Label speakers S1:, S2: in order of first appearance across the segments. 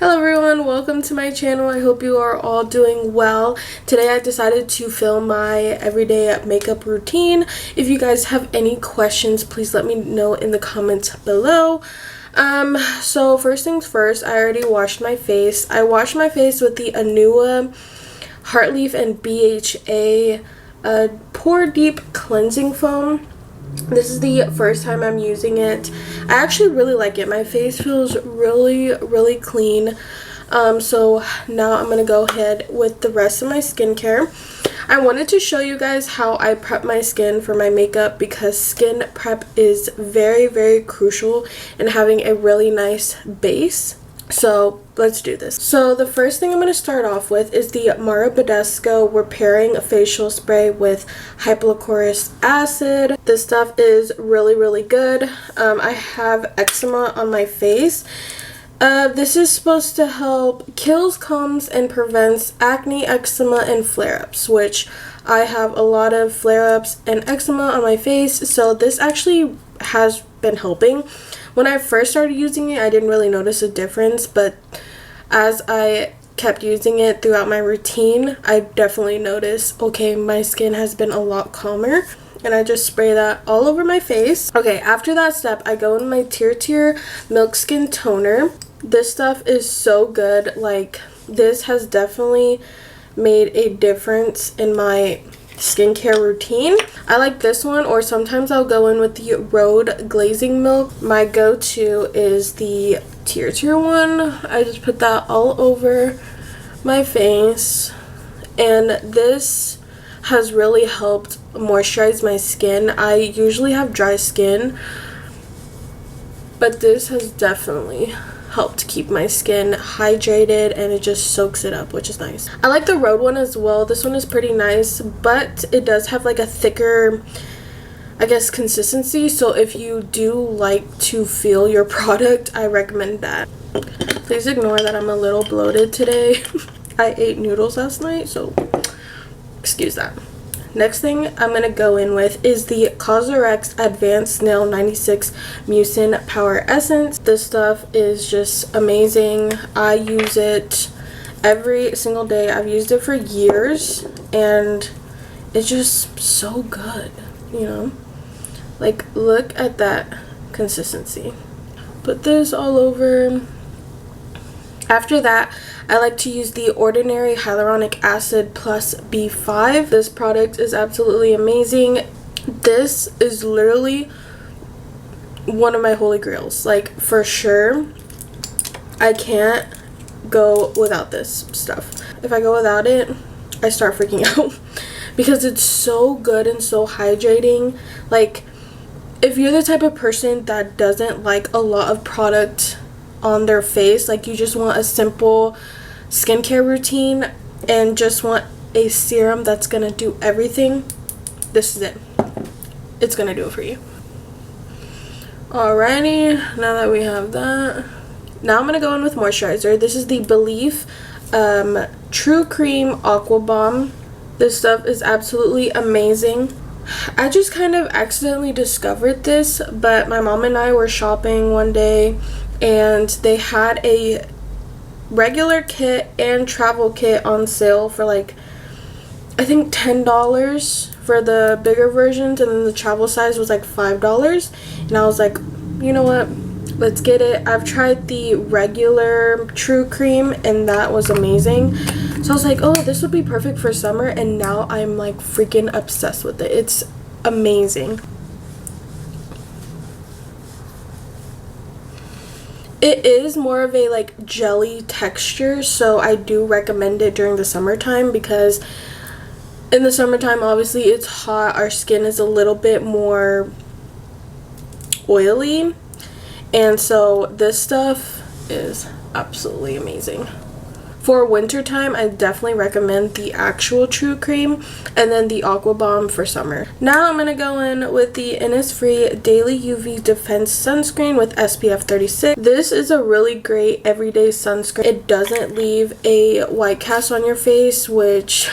S1: Hello everyone, welcome to my channel. I hope you are all doing well. Today I decided to film my everyday makeup routine. If you guys have any questions, please let me know in the comments below. So first things first, I already washed my face. I washed my face with the Anua Heartleaf and BHA Pore Deep Cleansing Foam. This is the first time I'm using it. I actually really like it. My face feels really clean. So now I'm gonna go ahead with the rest of my skincare. I wanted to show you guys how I prep my skin for my makeup because skin prep is very crucial in having a really nice base. So let's do this. So the first thing I'm going to start off with is the Mara Badescu Repairing Facial Spray with Hypochlorous Acid. This stuff is really good. I have eczema on my face. This is supposed to help kills, calms, and prevents acne, eczema, and flare-ups, which I have a lot of flare-ups and eczema on my face, so this actually has been helping. When I first started using it, I didn't really notice a difference, but as I kept using it throughout my routine, I definitely noticed, okay, my skin has been a lot calmer. And I just spray that all over my face. Okay, after that step, I go in my Tear Milk Skin Toner. This stuff is so good. Like, this has definitely made a difference in my skincare routine. I like this one, or sometimes I'll go in with the Rhode Glazing Milk. My go-to is the Tear one. I just put that all over my face, and this has really helped moisturize my skin. I usually have dry skin, but this has definitely helped keep my skin hydrated, and it just soaks it up, which is nice. I like the Rhode one as well. This one is pretty nice, but it does have like a thicker, I guess, consistency. So if you do like to feel your product, I recommend that. Please ignore that I'm a little bloated today. I ate noodles last night, so excuse that. Next thing I'm going to go in with is the Cosrx Advanced Nail 96 Mucin Power Essence. This stuff is just amazing. I use it every single day. I've used it for years, and it's just so good, you know? Like, look at that consistency. Put this all over. After that, I like to use the Ordinary Hyaluronic Acid Plus B5. This product is absolutely amazing. This is literally one of my holy grails. Like, for sure, I can't go without this stuff. If I go without it, I start freaking out because it's so good and so hydrating. Like, if you're the type of person that doesn't like a lot of product on their face, like you just want a simple skincare routine and just want a serum that's gonna do everything, this is it. It's gonna do it for you. Alrighty, now that we have that, now I'm gonna go in with moisturizer. This is the Belif True Cream Aqua Bomb. This stuff is absolutely amazing. I just kind of accidentally discovered this, but my mom and I were shopping one day and they had a regular kit and travel kit on sale for like, I think $10 for the bigger versions, and then the travel size was like $5. And I was like, you know what, let's get it. I've tried the regular True Cream and that was amazing, so I was like, oh, this would be perfect for summer, and now I'm like freaking obsessed with it. It's amazing. It is more of a like jelly texture, so I do recommend it during the summertime because in the summertime, obviously it's hot, our skin is a little bit more oily, and so this stuff is absolutely amazing. For winter time, I definitely recommend the actual True Cream and then the Aqua Bomb for summer. Now I'm going to go in with the Innisfree Daily UV Defense Sunscreen with SPF 36. This is a really great everyday sunscreen. It doesn't leave a white cast on your face, which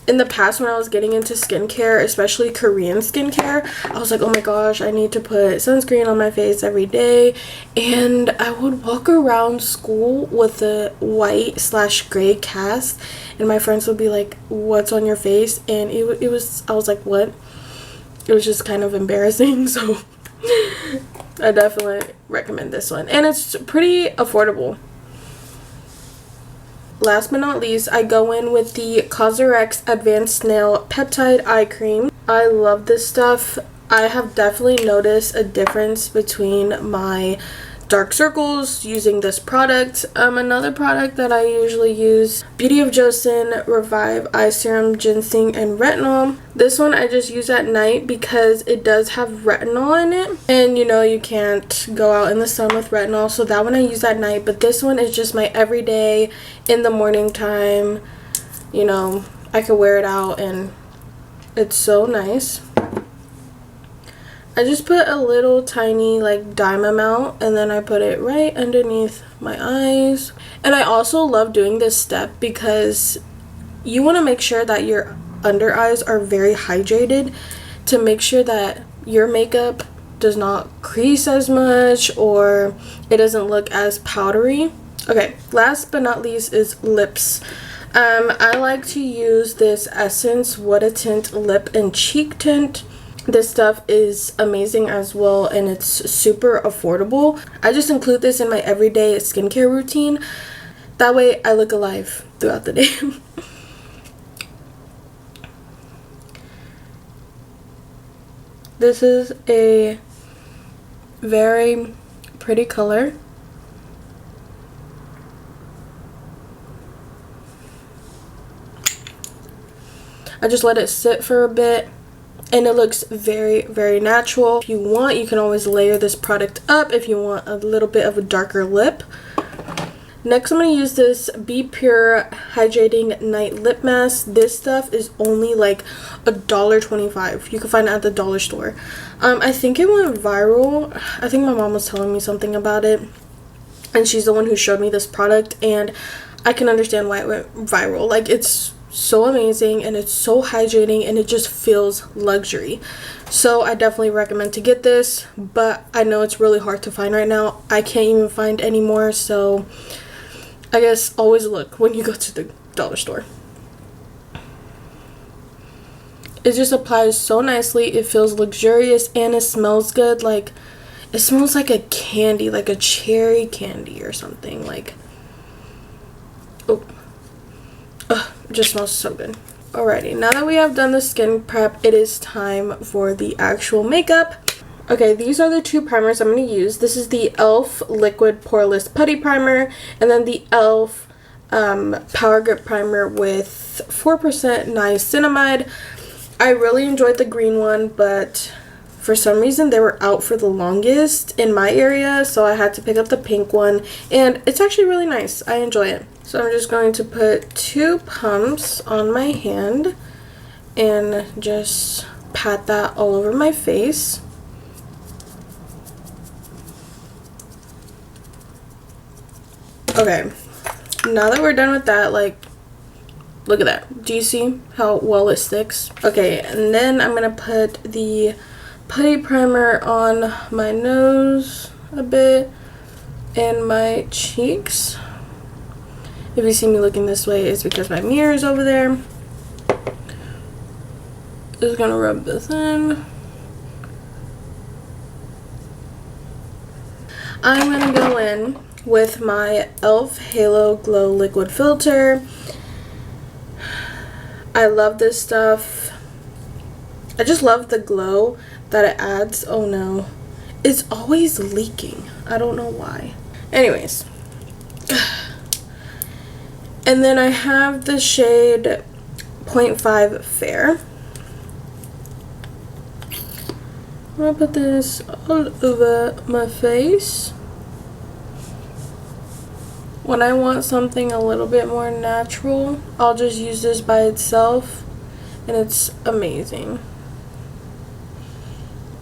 S1: in the past when I was getting into skincare, especially Korean skincare, I was like, oh my gosh, I need to put sunscreen on my face every day. And I would walk around school with a white/gray cast, and my friends would be like, what's on your face? And it was, I was like, what? It was just kind of embarrassing. So I definitely recommend this one, and it's pretty affordable. Last but not least, I go in with the Cosrx Advanced Nail Peptide Eye Cream. I love this stuff. I have definitely noticed a difference between my dark circles using this product. Another product that I usually use, Beauty of Joseon Revive Eye Serum, Ginseng, and Retinol. This one I just use at night because it does have retinol in it, and you know you can't go out in the sun with retinol, so that one I use at night. But this one is just my everyday in the morning time. You know, I could wear it out and it's so nice. I just put a little tiny like dime amount, and then I put it right underneath my eyes. And I also love doing this step because you want to make sure that your under eyes are very hydrated to make sure that your makeup does not crease as much or it doesn't look as powdery. Okay, last but not least is lips. I like to use this Essence What a Tint Lip and Cheek Tint. This stuff is amazing as well, and it's super affordable. I just include this in my everyday skincare routine. That way I look alive throughout the day. This is a very pretty color. I just let it sit for a bit, and it looks very, very natural. If you want, you can always layer this product up if you want a little bit of a darker lip. Next, I'm going to use this Be Pure Hydrating Night Lip Mask. This stuff is only like $1.25. You can find it at the dollar store. I think it went viral. I think my mom was telling me something about it, and she's the one who showed me this product, and I can understand why it went viral. Like, it's so amazing, and it's so hydrating, and it just feels luxury. So I definitely recommend to get this, but I know it's really hard to find right now. I can't even find any more, so I guess always look when you go to the dollar store. It just applies so nicely. It feels luxurious, and it smells good. Like, it smells like a candy, like a cherry candy or something. Like, oh, it just smells so good. Alrighty, now that we have done the skin prep, it is time for the actual makeup. Okay, these are the two primers I'm going to use. This is the e.l.f. Liquid Poreless Putty Primer, and then the e.l.f. Power Grip Primer with 4% niacinamide. I really enjoyed the green one, but for some reason they were out for the longest in my area, so I had to pick up the pink one, and it's actually really nice. I enjoy it. So I'm just going to put 2 pumps on my hand and just pat that all over my face. Okay, now that we're done with that, like, look at that. Do you see how well it sticks? Okay, and then I'm gonna put the putty primer on my nose a bit and my cheeks. If you see me looking this way, it's because my mirror is over there. Just gonna rub this in. I'm gonna go in with my e.l.f. Halo Glow Liquid Filter. I love this stuff. I just love the glow that it adds. Oh no, it's always leaking. I don't know why. Anyways. And then I have the shade 0.5 Fair. I'm gonna put this all over my face. When I want something a little bit more natural, I'll just use this by itself, and it's amazing.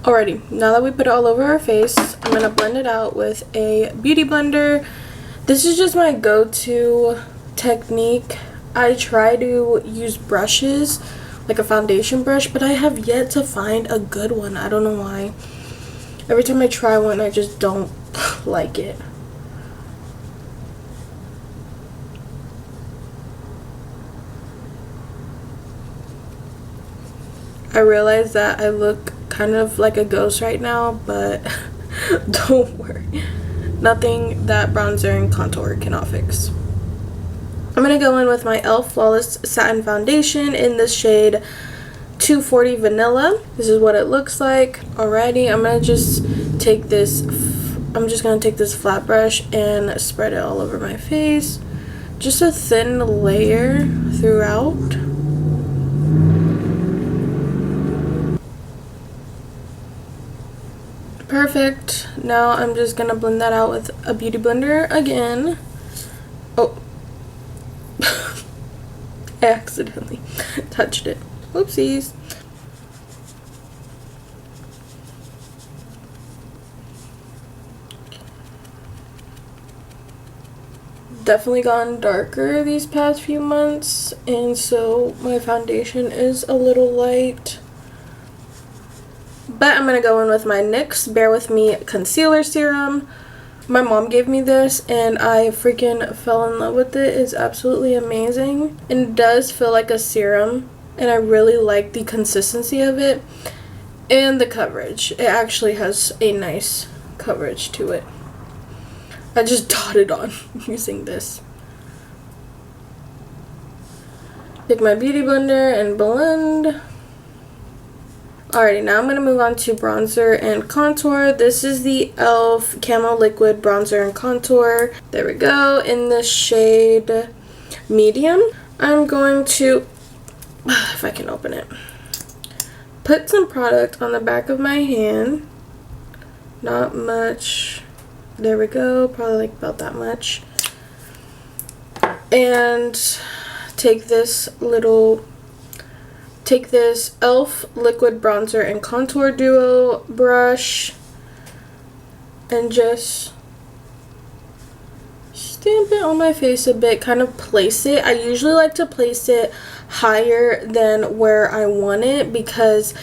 S1: Alrighty, now that we put it all over our face, I'm gonna blend it out with a beauty blender. This is just my go-to technique. I try to use brushes, like a foundation brush, but I have yet to find a good one. I don't know why. Every time I try one, I just don't like it. I realize that I look kind of like a ghost right now, but don't worry. Nothing that bronzer and contour cannot fix. I'm going to go in with my e.l.f. Flawless Satin Foundation in the shade 240 Vanilla. This is what it looks like. Alrighty, I'm going to just take this flat brush and spread it all over my face. Just a thin layer throughout. Perfect. Now I'm just gonna blend that out with a beauty blender again. Oh. I accidentally touched it. Oopsies. Definitely gotten darker these past few months, and so my foundation is a little light. But I'm going to go in with my NYX Bare With Me Concealer Serum. My mom gave me this and I freaking fell in love with it. It's absolutely amazing. And it does feel like a serum. And I really like the consistency of it. And the coverage. It actually has a nice coverage to it. I just dotted on using this. Take my beauty blender and blend. Alrighty, now I'm going to move on to bronzer and contour. This is the e.l.f. Camo Liquid Bronzer and Contour. There we go, in the shade Medium. I'm going to, if I can open it, put some product on the back of my hand. Not much. There we go, probably like about that much. And take this e.l.f. Liquid Bronzer and Contour Duo brush and just stamp it on my face a bit, kind of place it. I usually like to place it higher than where I want it because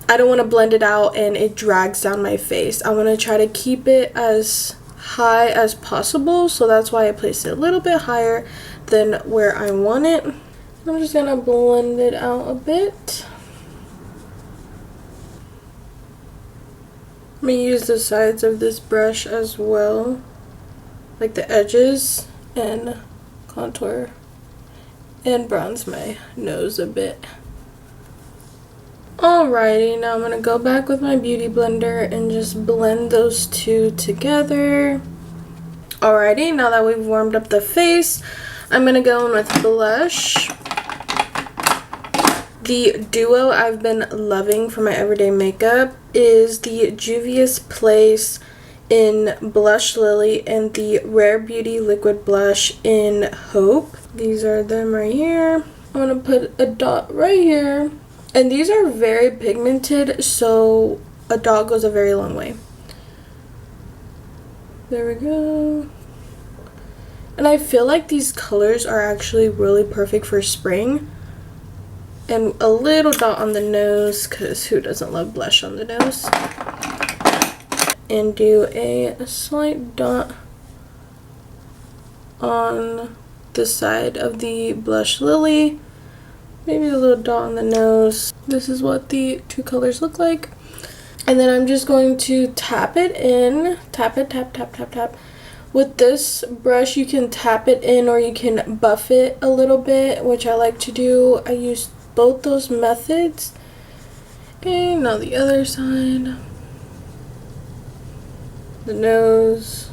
S1: I don't want to blend it out and it drags down my face. I want to try to keep it as high as possible, so that's why I place it a little bit higher than where I want it. I'm just gonna blend it out a bit. I'm gonna use the sides of this brush as well, like the edges, and contour and bronze my nose a bit. Alrighty, now I'm gonna go back with my beauty blender and just blend those two together. Alrighty, now that we've warmed up the face, I'm gonna go in with blush. The duo I've been loving for my everyday makeup is the Juvia's Place in Blush Lily and the Rare Beauty Liquid Blush in Hope. These are them right here. I'm going to put a dot right here. And these are very pigmented, so a dot goes a very long way. There we go. And I feel like these colors are actually really perfect for spring. And a little dot on the nose, because who doesn't love blush on the nose? And do a slight dot on the side of the Blush Lily. Maybe a little dot on the nose. This is what the two colors look like. And then I'm just going to tap it in. Tap it, tap, tap, tap, tap. With this brush, you can tap it in or you can buff it a little bit, which I like to do. I use both those methods. And now the other side. The nose.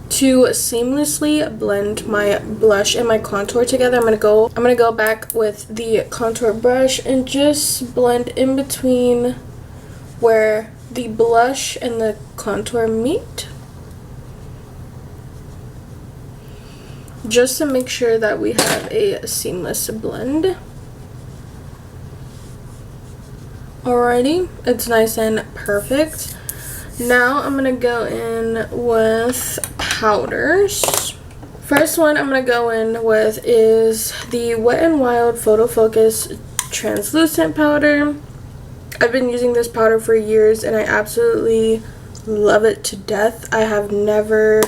S1: To seamlessly blend my blush and my contour together, I'm gonna go back with the contour brush and just blend in between where the blush and the contour meet. Just to make sure that we have a seamless blend. Alrighty, it's nice and perfect. Now I'm gonna go in with powders. First one I'm going to go in with is the Wet n Wild Photo Focus Translucent Powder. I've been using this powder for years and I absolutely love it to death. I have never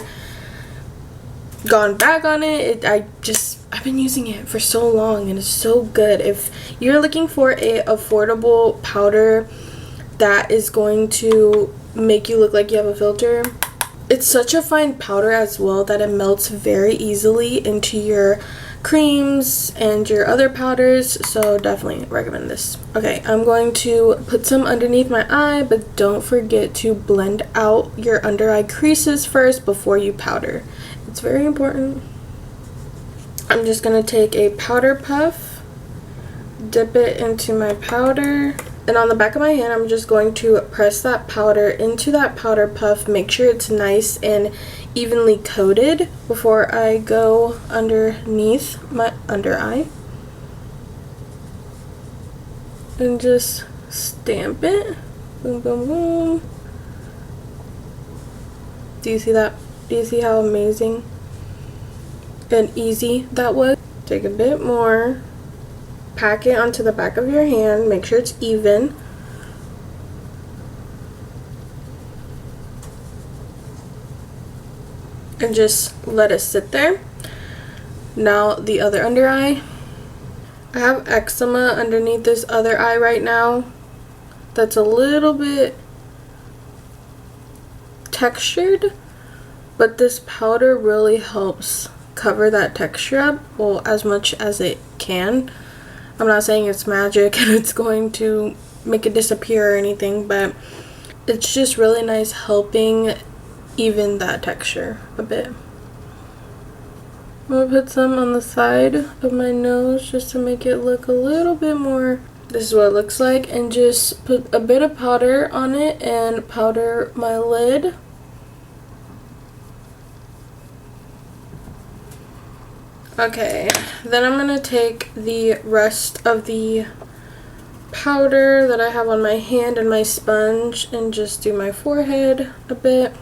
S1: gone back on it. I've been using it for so long and it's so good. If you're looking for a affordable powder that is going to make you look like you have a filter, it's such a fine powder as well that it melts very easily into your creams and your other powders, so definitely recommend this. Okay, I'm going to put some underneath my eye, but don't forget to blend out your under eye creases first before you powder. It's very important. I'm just going to take a powder puff, dip it into my powder, and on the back of my hand I'm just going to press that powder into that powder puff. Make sure it's nice and evenly coated before I go underneath my under eye. And just stamp it. Boom, boom, boom. Do you see that? Do you see how amazing and easy that was? Take a bit more. Pack it onto the back of your hand. Make sure it's even. And just let it sit there. Now the other under eye. I have eczema underneath this other eye right now. That's a little bit textured, but this powder really helps cover that texture up, well, as much as it can. I'm not saying it's magic and it's going to make it disappear or anything, but it's just really nice helping even that texture a bit. I'm gonna put some on the side of my nose just to make it look a little bit more. This is what it looks like, and just put a bit of powder on it and powder my lid. Okay, then I'm gonna take the rest of the powder that I have on my hand and my sponge and just do my forehead a bit.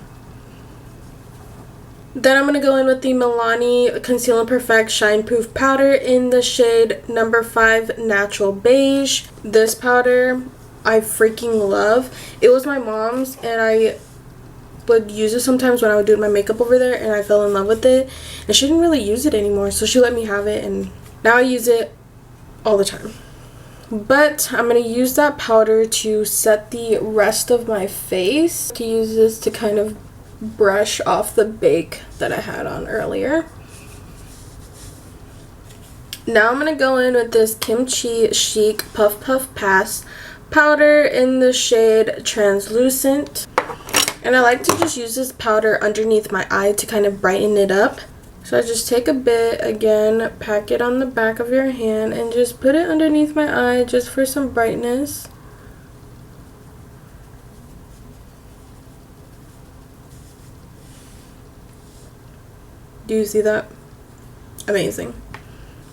S1: Then I'm gonna go in with the Milani Conceal and Perfect Shine Proof Powder in the shade number 5 Natural Beige. This powder I freaking love. It was my mom's and I would use it sometimes when I would do my makeup over there, and I fell in love with it, and she didn't really use it anymore, so she let me have it, and now I use it all the time. But I'm going to use that powder to set the rest of my face. To use this to kind of brush off the bake that I had on earlier. Now I'm going to go in with this Kimchi Chic Puff Puff Pass powder in the shade Translucent. And I like to just use this powder underneath my eye to kind of brighten it up. So I just take a bit, again, pack it on the back of your hand and just put it underneath my eye just for some brightness. Do you see that? Amazing.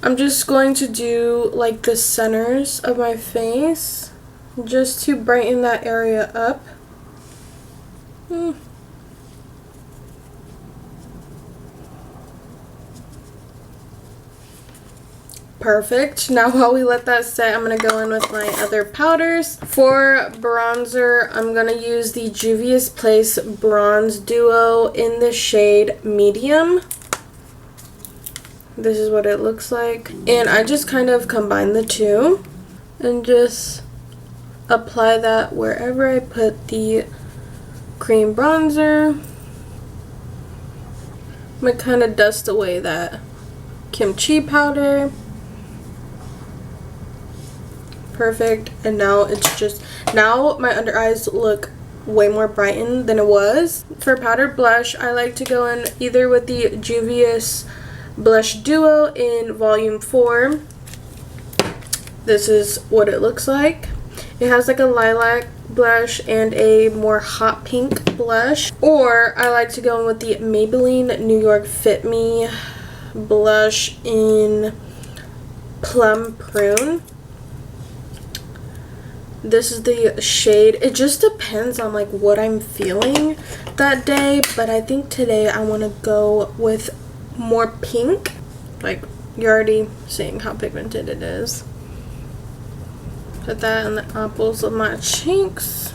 S1: I'm just going to do like the centers of my face just to brighten that area up. Perfect. Now while we let that set, I'm going to go in with my other powders. For bronzer, I'm going to use the Juvia's Place Bronze Duo in the shade Medium. This is what it looks like. And I just kind of combine the two and just apply that wherever I put the cream bronzer. I'm going to kind of dust away that kimchi powder. Perfect. And now it's just, now my under eyes look way more brightened than it was. For powdered blush, I like to go in either with the Juvia's Blush Duo in volume 4. This is what it looks like. It has like a lilac blush and a more hot pink blush. Or I like to go in with the Maybelline New York Fit Me blush in Plum Prune. This is the shade. It just depends on like what I'm feeling that day, but I think today I want to go with more pink. Like, you're already seeing how pigmented it is. Put that in the apples of my cheeks.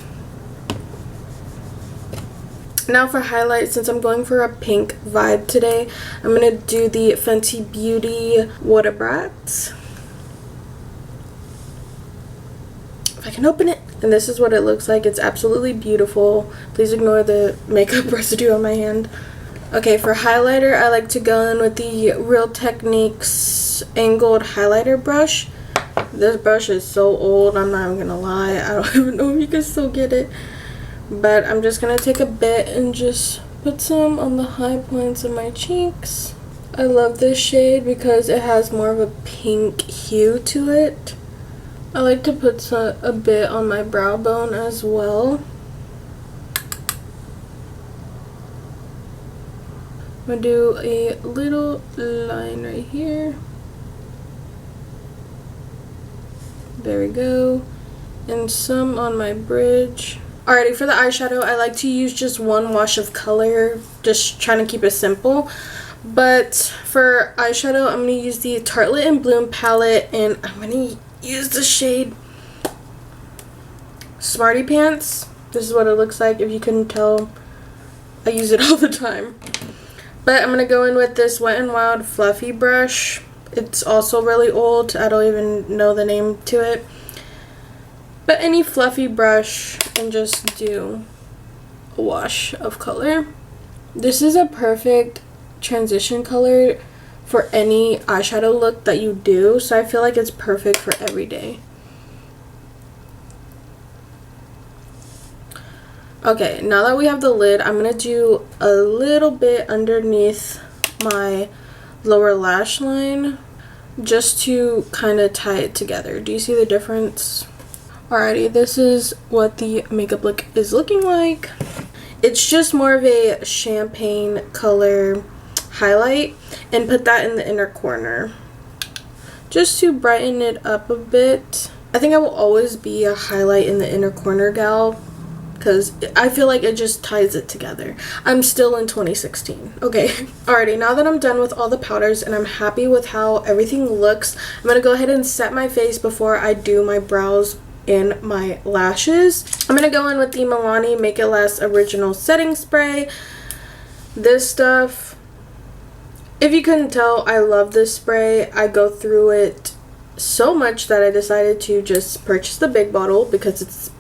S1: Now for highlight, since I'm going for a pink vibe today, I'm going to do the Fenty Beauty Water Brats. If I can open it. And this is what it looks like. It's absolutely beautiful. Please ignore the makeup residue on my hand. Okay, for highlighter, I like to go in with the Real Techniques angled highlighter brush. This brush is so old, I'm not even gonna lie. I don't even know if you can still get it. But I'm just gonna take a bit and just put some on the high points of my cheeks. I love this shade because it has more of a pink hue to it. I like to put a bit on my brow bone as well. I'm gonna do a little line right here. There we go. And some on my bridge. Alrighty, for the eyeshadow, I like to use just one wash of color, just trying to keep it simple. But for eyeshadow, I'm going to use the Tartelette and Bloom palette, and I'm going to use the shade Smarty Pants. This is what it looks like. If you couldn't tell, I use it all the time. But I'm going to go in with this Wet n Wild Fluffy brush. It's also really old. I don't even know the name to it. But any fluffy brush, and just do a wash of color. This is a perfect transition color for any eyeshadow look that you do, so I feel like it's perfect for every day. Okay, now that we have the lid, I'm going to do a little bit underneath my lower lash line just to kind of tie it together. Do you see the difference? Alrighty, this is what the makeup look is looking like. It's just more of a champagne color highlight, and put that in the inner corner just to brighten it up a bit. I think I will always be a highlight in the inner corner gal because I feel like it just ties it together. I'm still in 2016. Okay, alrighty, now that I'm done with all the powders and I'm happy with how everything looks, I'm gonna go ahead and set my face before I do my brows and my lashes. I'm gonna go in with the Milani Make It Last Original Setting Spray. This stuff, if you couldn't tell, I love this spray. I go through it so much that I decided to just purchase the big bottle because it's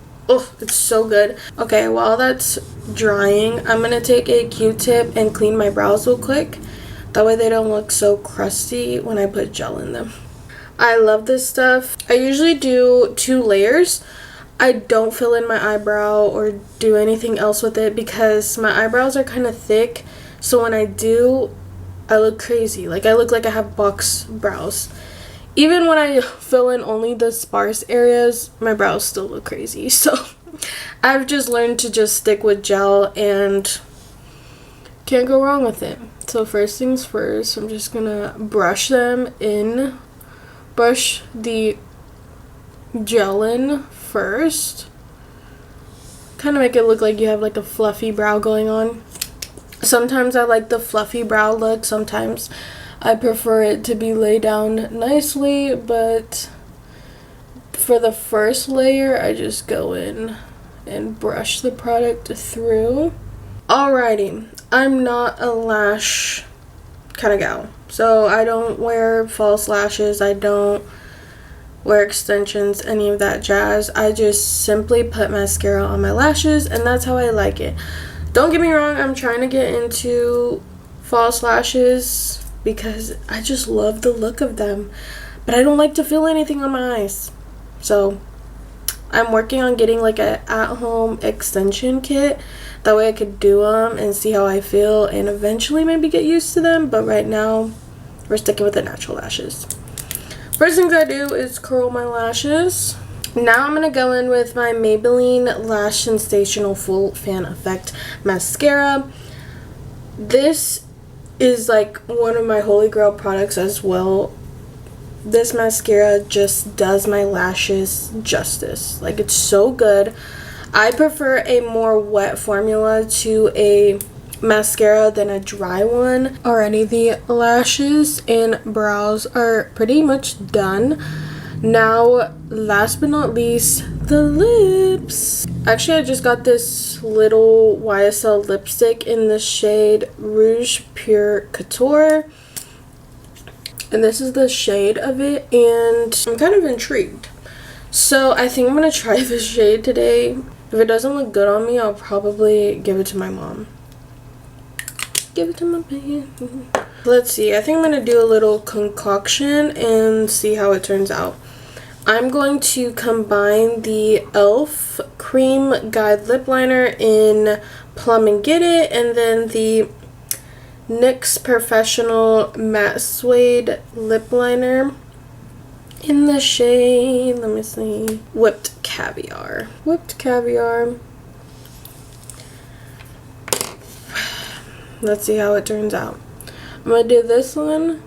S1: so good. Okay, while that's drying, I'm gonna take a Q-tip and clean my brows real quick. That way they don't look so crusty when I put gel in them. I love this stuff. I usually do 2 layers. I don't fill in my eyebrow or do anything else with it because my eyebrows are kind of thick. So when I do, I look crazy. Like, I look like I have box brows. Even when I fill in only the sparse areas, my brows still look crazy. So I've just learned to just stick with gel and can't go wrong with it. So first things first, I'm just gonna brush them in. Brush the gel in first. Kind of make it look like you have like a fluffy brow going on. Sometimes I like the fluffy brow look. Sometimes I prefer it to be laid down nicely. But for the first layer, I just go in and brush the product through. Alrighty. I'm not a lash kind of gal. So I don't wear false lashes, I don't wear extensions, any of that jazz. I just simply put mascara on my lashes, and that's how I like it. Don't get me wrong, I'm trying to get into false lashes because I just love the look of them. But I don't like to feel anything on my eyes. So I'm working on getting like a at-home extension kit. That way I could do them and see how I feel and eventually maybe get used to them. But right now, we're sticking with the natural lashes. First things I do is curl my lashes. Now I'm going to go in with my Maybelline Lash Sensational Full Fan Effect Mascara. This is like one of my holy grail products as well. This mascara just does my lashes justice. Like, it's so good. I prefer a more wet formula to a mascara than a dry one. Alrighty, the lashes and brows are pretty much done. Now, last but not least, the lips. Actually, I just got this little YSL lipstick in the shade Rouge Pure Couture. And this is the shade of it, and I'm kind of intrigued. So I think I'm going to try this shade today. If it doesn't look good on me, I'll probably give it to my mom. Give it to my baby. Let's see. I think I'm going to do a little concoction and see how it turns out. I'm going to combine the e.l.f. Cream Guide Lip Liner in Plum and Get It, and then the NYX Professional Matte Suede Lip Liner in the shade, let me see, Whipped Caviar. Whipped Caviar. Let's see how it turns out. I'm going to do this one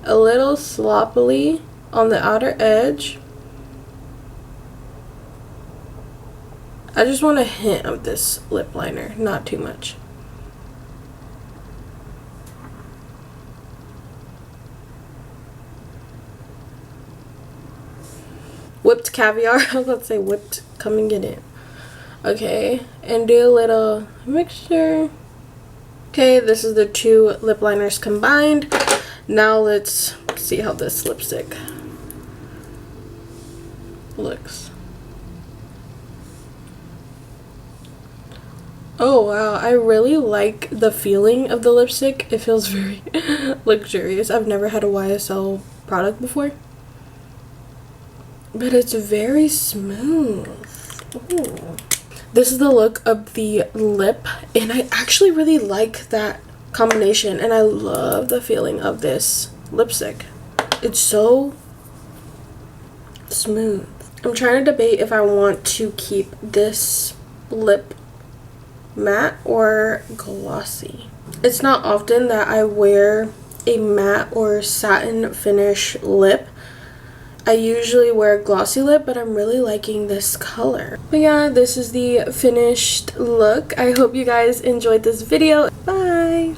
S1: a little sloppily on the outer edge. I just want a hint of this lip liner, not too much. Whipped Caviar. I was about to say whipped. Come and get it. Okay, and do a little mixture. Okay, this is the two lip liners combined. Now let's see how this lipstick looks. Oh wow, I really like the feeling of the lipstick. It feels very luxurious. I've never had a YSL product before, but it's very smooth. Ooh. This is the look of the lip, and I actually really like that combination, and I love the feeling of this lipstick. It's so smooth. I'm trying to debate if I want to keep this lip matte or glossy. It's not often that I wear a matte or satin finish lip. I usually wear a glossy lip, but I'm really liking this color. But yeah, this is the finished look. I hope you guys enjoyed this video. Bye!